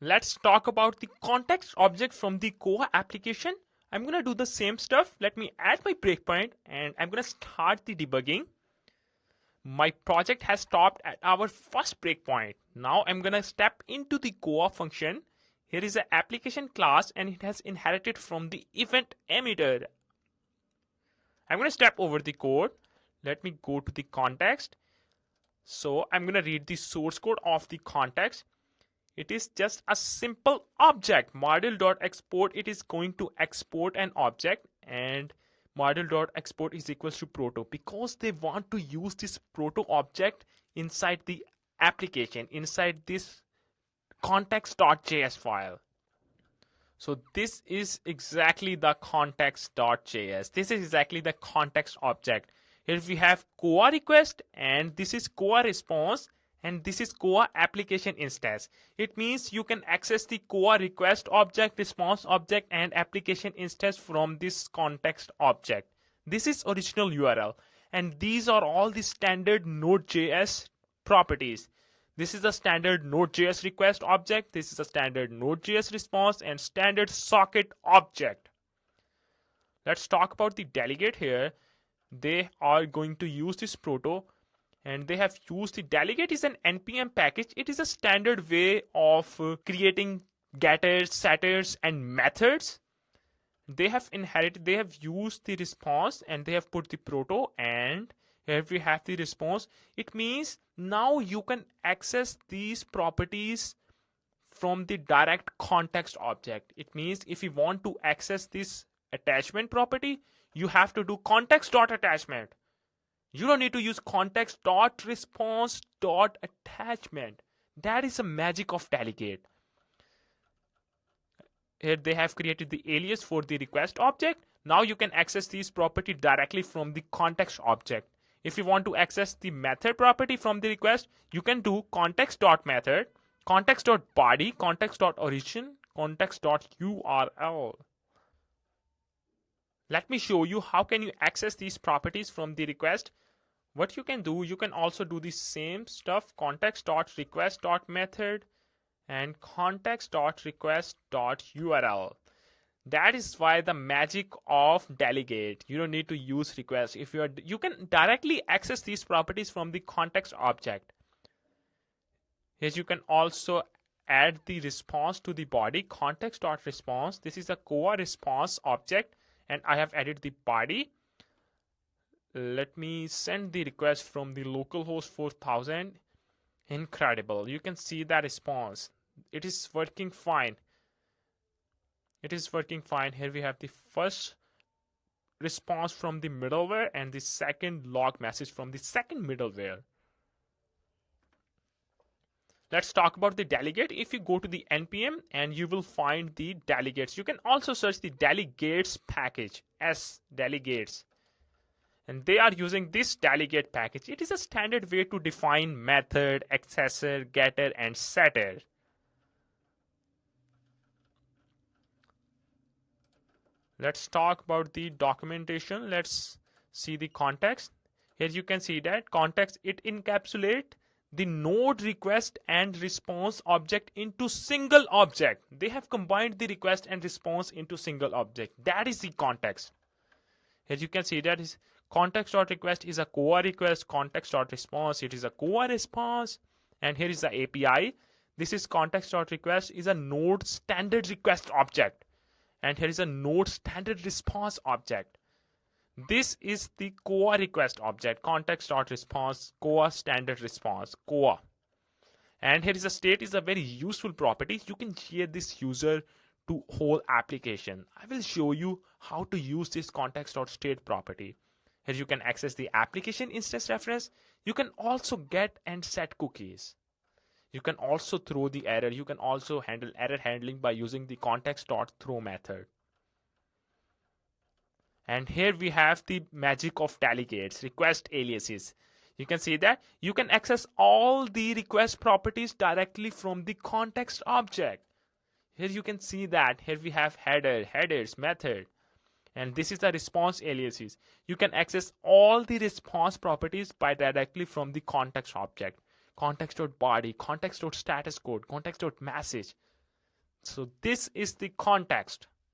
Let's talk about the context object from the Koa application. I'm gonna do the same stuff. Let me add my breakpoint and I'm gonna start the debugging. My project has stopped at our first breakpoint. Now I'm gonna step into the Koa function. Here is an application class and it has inherited from the event emitter. I'm gonna step over the code. Let me go to the context. So I'm gonna read the source code of the context. It is just a simple object. Model.export, it is going to export an object, and model.export is equals to proto, because they want to use this proto object inside the application, inside this context.js file. So this is exactly the context.js. This is exactly the context object. Here we have Koa request, and this is Koa response, and this is Koa application instance. It means you can access the Koa request object, response object, and application instance from this context object. This is original URL, and these are all the standard Node.js properties. This is the standard Node.js request object, this is a standard Node.js response, and standard socket object. Let's talk about the delegate here. They are going to use this proto, and they have used the delegate is an npm package. It is a standard way of creating getters, setters, and methods. They have used the response, and they have put the proto, and here we have the response. It means now you can access these properties from the direct context object. It means if you want to access this attachment property, you have to do context.attachment. You don't need to use context.response.attachment. That is the magic of delegate. Here they have created the alias for the request object. Now you can access these property directly from the context object. If you want to access the method property from the request, you can do context.method, context.body, context.origin, context.url. Let me show you how can you access these properties from the request. What you can do, you can also do the same stuff, context.request.method and context.request.url. That is why the magic of delegate. You don't need to use request. You can directly access these properties from the context object. Here you can also add the response to the body, context.response. This is a Koa response object, and I have added the body. Let me send the request from the localhost 4000. Incredible. You can see that response. It is working fine. It is working fine. Here we have the first response from the middleware and the second log message from the second middleware. Let's talk about the delegate. If you go to the npm, and you will find the delegates. You can also search the delegates package as delegates, and they are using this delegate package. It is a standard way to define method, accessor, getter, and setter. Let's talk about the documentation. Let's see the context. Here you can see that context, it encapsulates the node request and response object into single object. They have combined the request and response into single object. That is the context. Here you can see that is context.request is a Koa request, context.response, it is a Koa response, and here is the API. This is context.request is a node standard request object, and here is a node standard response object. This is the Koa request object, context.response, Koa standard response, Koa. And here is a state is a very useful property. You can share this user to whole application. I will show you how to use this context.state property. Here you can access the application instance reference. You can also get and set cookies. You can also throw the error. You can also handle error handling by using the context.throw method. And here we have the magic of delegates, request aliases. You can see that you can access all the request properties directly from the context object. Here you can see that here we have header, headers, method, and this is the response aliases. You can access all the response properties by directly from the context object. Context.body, context.status code, context.message. So this is the context.